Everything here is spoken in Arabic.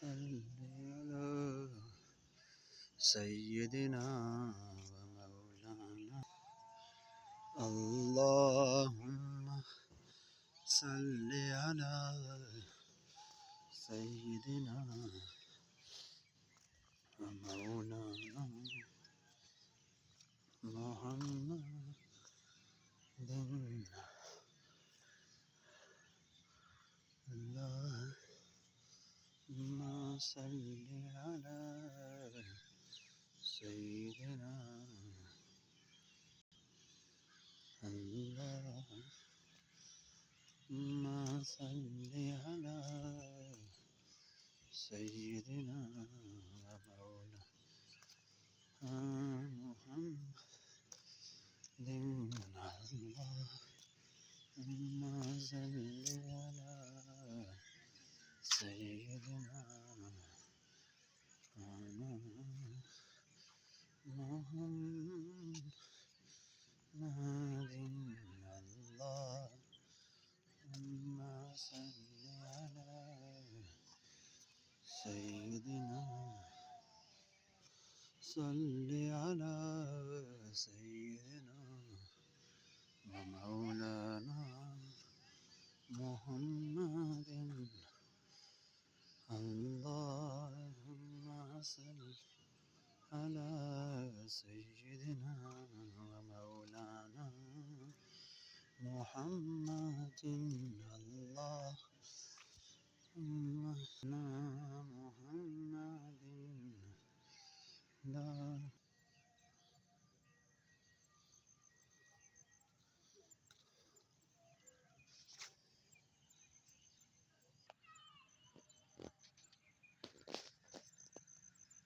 صل على سيدنا ومولانا اللهم صل على سيدنا ومولانا محمد اللهم صل على سيدنا اللهم صل على سيدنا ومولانا محمد اللهم صل على سيدنا محمد اللهم صل على سيدنا صل على سيدنا ومولانا محمد اللهم صل على سيدنا ومولانا محمد اللهم